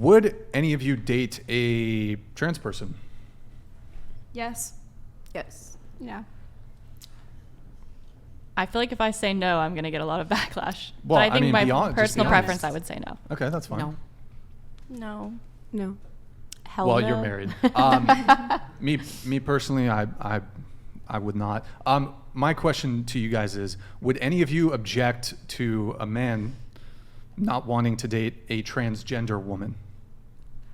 Would any of you date a trans person? Yes. Yes. Yeah. I feel like if I say no, I'm going to get a lot of backlash. Well, but I think just personal be preference, honest. I would say no. Okay, that's fine. No. No. No. Hell Well, no. you're married. Me personally, I would not. My question to you guys is, would any of you object to a man not wanting to date a transgender woman?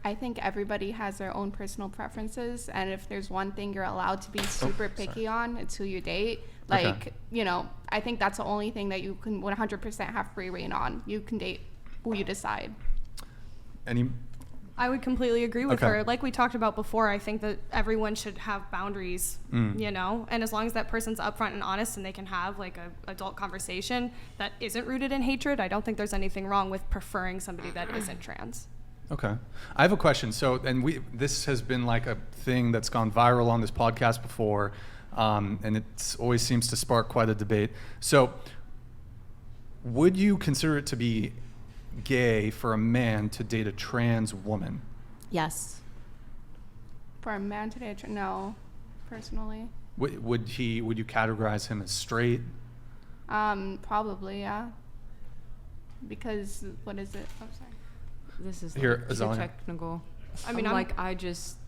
I think everybody has their own personal preferences, and if there's one thing you're allowed to be super picky on, it's who you date. Like, Okay. you know, I think that's the only thing that you can 100% have free reign on. You can date who you decide. Any? I would completely agree with Okay. her. Like we talked about before, I think that everyone should have boundaries, you know? And as long as that person's upfront and honest and they can have like a adult conversation that isn't rooted in hatred, I don't think there's anything wrong with preferring somebody that isn't trans. Okay. I have a question. So, and this has been like a thing that's gone viral on this podcast before, and it always seems to spark quite a debate. So, would you consider it to be gay for a man to date a trans woman? Yes. For a man to date, no, personally. Would you categorize him as straight? Probably, yeah. Because, what is it? Oh, sorry. This is Here, like, too Azalea. technical. I mean, I just...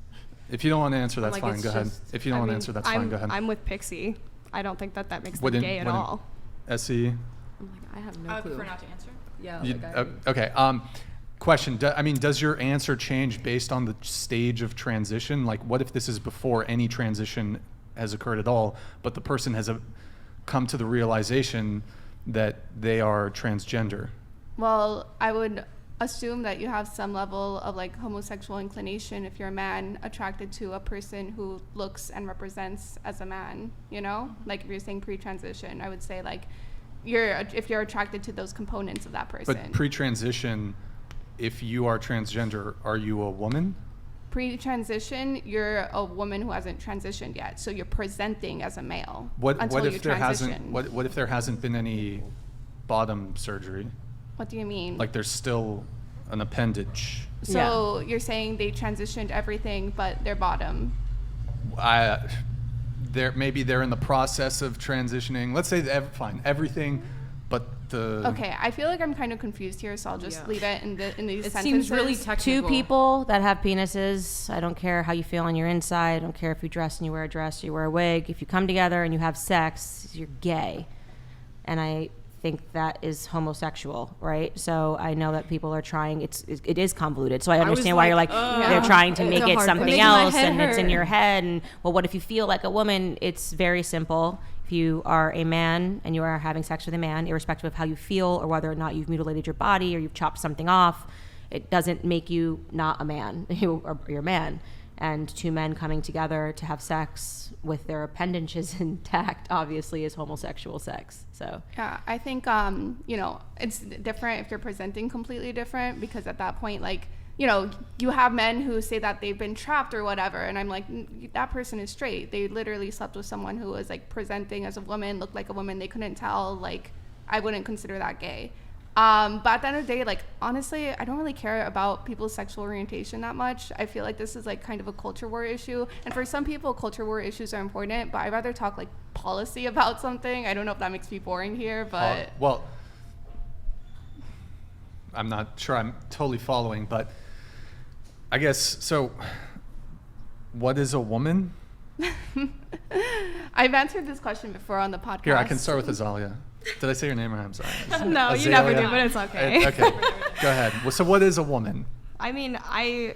If you don't want to answer, that's like, fine. it's Go ahead. just- If you don't want to answer, that's fine. Go ahead. I'm with Pixie. I don't think that makes them Wouldn't- gay at wouldn't- all. SE? I'm like, I have no I would clue. prefer not to answer. Yeah. You- like, okay. Question. Does your answer change based on the stage of transition? Like, what if this is before any transition has occurred at all, but the person has come to the realization that they are transgender? Well, I would assume that you have some level of like homosexual inclination if you're a man attracted to a person who looks and represents as a man, you know? Like if you're saying pre-transition, I would say like if you're attracted to those components of that person. But pre-transition, if you are transgender, are you a woman? Pre-transition, you're a woman who hasn't transitioned yet, so you're presenting as a male What until you if there transition. hasn't? What if there hasn't been any bottom surgery? What do you mean? Like there's still an appendage. So you're saying they transitioned everything but their bottom. Maybe they're in the process of transitioning. Let's say fine, everything, but the. Okay, I feel like I'm kind of confused here, so I'll just leave it in these it sentences. seems really technical. Two people that have penises, I don't care how you feel on your inside, I don't care if you dress and you wear a dress, you wear a wig, if you come together and you have sex, you're gay. And I think that is homosexual, right? So I know that people are trying, it is convoluted. So I understand why you're like, they're trying to make it something else and it's in your head. And well, what if you feel like a woman? It's very simple. If you are a man and you are having sex with a man, irrespective of how you feel or whether or not you've mutilated your body or you've chopped something off, it doesn't make you not a man. You're a man. And two men coming together to have sex with their appendages intact obviously is homosexual sex. So Yeah, I think it's different if you're presenting completely different, because at that point, like, you know, you have men who say that they've been trapped or whatever, and I'm like, that person is straight. They literally slept with someone who was like presenting as a woman, looked like a woman. They couldn't tell. Like, I wouldn't consider that gay. But at the end of the day, like, honestly, I don't really care about people's sexual orientation that much. I feel like this is like kind of a culture war issue. And for some people, culture war issues are important, but I'd rather talk like policy about something. I don't know if that makes me boring here, but Well, I'm not sure I'm totally following, but I guess, so what is a woman? I've answered this question before on the podcast. Here, I can start with Azalea. Did I say your name right? I'm sorry. No, you never do, but it's okay. Okay, go ahead. Well, so what is a woman? I mean, I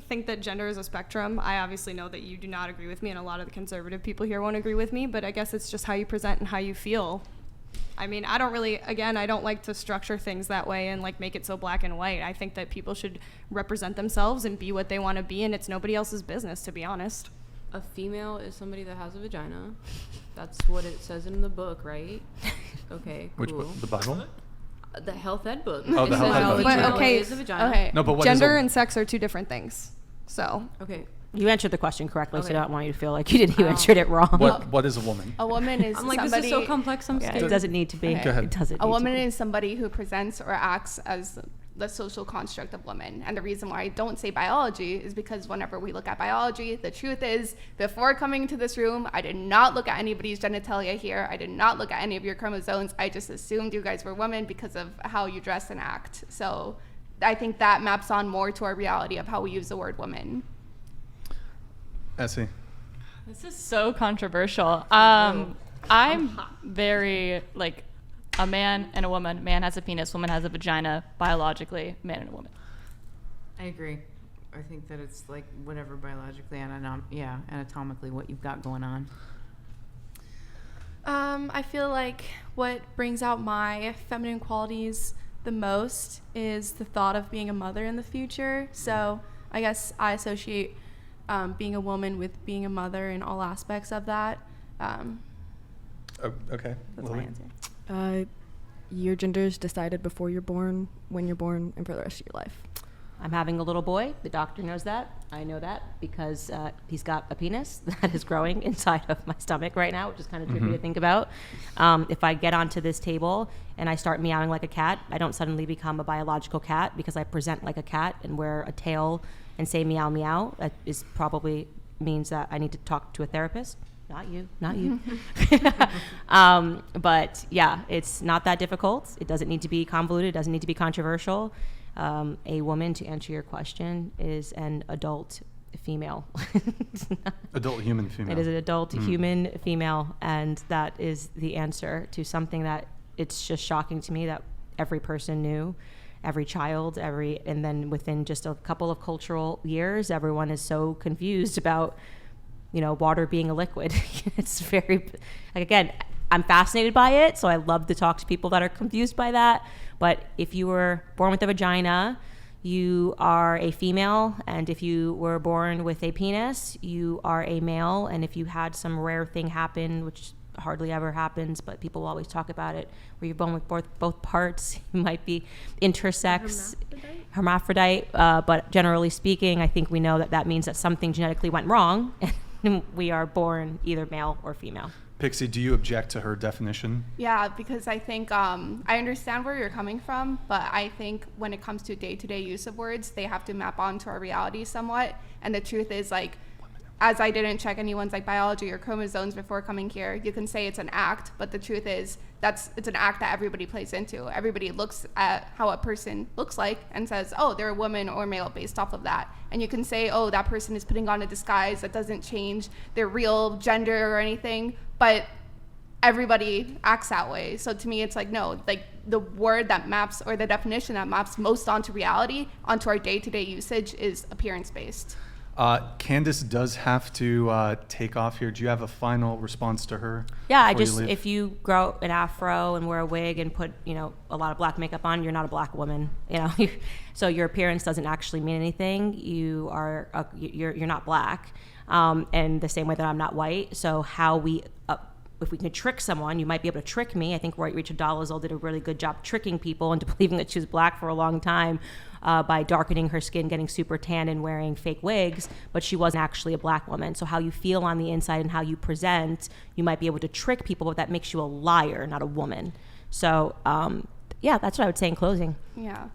think that gender is a spectrum. I obviously know that you do not agree with me, and a lot of the conservative people here won't agree with me, but I guess it's just how you present and how you feel. I mean, I don't like to structure things that way and like make it so black and white. I think that people should represent themselves and be what they want to be, and it's nobody else's business, to be honest. A female is somebody that has a vagina. That's what it says in the book, right? Okay, cool. Which book? The Bible? The health ed book. Oh, the It health says ed book. But, female okay, is a vagina. Okay. No, but what is Gender a, and sex are two different things. So, Okay. you answered the question correctly, so Okay. I don't want you to feel like you answered it wrong. what is a woman? A woman is I'm like, somebody. this is so complex. I'm Yeah, scared. it doesn't need to be. Okay. Go ahead. It doesn't A need woman to be. is somebody who presents or acts as the social construct of women. And the reason why I don't say biology is because whenever we look at biology, the truth is, before coming to this room, I did not look at anybody's genitalia here. I did not look at any of your chromosomes. I just assumed you guys were women because of how you dress and act. So I think that maps on more to our reality of how we use the word woman. Essie. This is so controversial. I'm very like a man and a woman. Man has a penis, woman has a vagina. Biologically, man and a woman. I agree. I think that it's like whatever biologically and anatomically what you've got going on. I feel like what brings out my feminine qualities the most is the thought of being a mother in the future. So I guess I associate being a woman with being a mother in all aspects of that. Okay. That's Lily? my answer. Your gender is decided before you're born, when you're born, and for the rest of your life. I'm having a little boy. The doctor knows that. I know that because he's got a penis that is growing inside of my stomach right now, which is kind of trippy to think about. If I get onto this table and I start meowing like a cat, I don't suddenly become a biological cat because I present like a cat and wear a tail and say meow meow. That is probably means that I need to talk to a therapist. Not you. But yeah, it's not that difficult. It doesn't need to be convoluted. It doesn't need to be controversial. A woman, to answer your question, is an adult female. Adult human female. It is an adult human female, and that is the answer to something that it's just shocking to me that every person knew, every child, and then within just a couple of cultural years, everyone is so confused about, water being a liquid. It's very, again, I'm fascinated by it, so I love to talk to people that are confused by that. But if you were born with a vagina, you are a female, and if you were born with a penis, you are a male. And if you had some rare thing happen, which hardly ever happens, but people always talk about it, where you're born with both parts, you might be intersex, hermaphrodite. But generally speaking, I think we know that means that something genetically went wrong, and we are born either male or female. Pixie, do you object to her definition? Yeah, because I think I understand where you're coming from, but I think when it comes to day-to-day use of words, they have to map onto our reality somewhat. And the truth is, as I didn't check anyone's biology or chromosomes before coming here, you can say it's an act, but the truth is it's an act that everybody plays into. Everybody looks at how a person looks like and says, oh, they're a woman or male based off of that. And you can say, oh, that person is putting on a disguise that doesn't change their real gender or anything, but everybody acts that way. So to me, it's no, the word that maps, or the definition that maps most onto reality, onto our day-to-day usage, is appearance-based. Candace does have to take off here. Do you have a final response to her? Yeah, before you leave? if you grow an afro and wear a wig and put, a lot of black makeup on, you're not a black woman, So your appearance doesn't actually mean anything. You're not black. And the same way that I'm not white. So if we can trick someone, you might be able to trick me. I think Rachel Dolezal did a really good job tricking people into believing that she was black for a long time by darkening her skin, getting super tan, and wearing fake wigs, but she wasn't actually a black woman. So how you feel on the inside and how you present, you might be able to trick people, but that makes you a liar, not a woman. So, that's what I would say in closing. Yeah.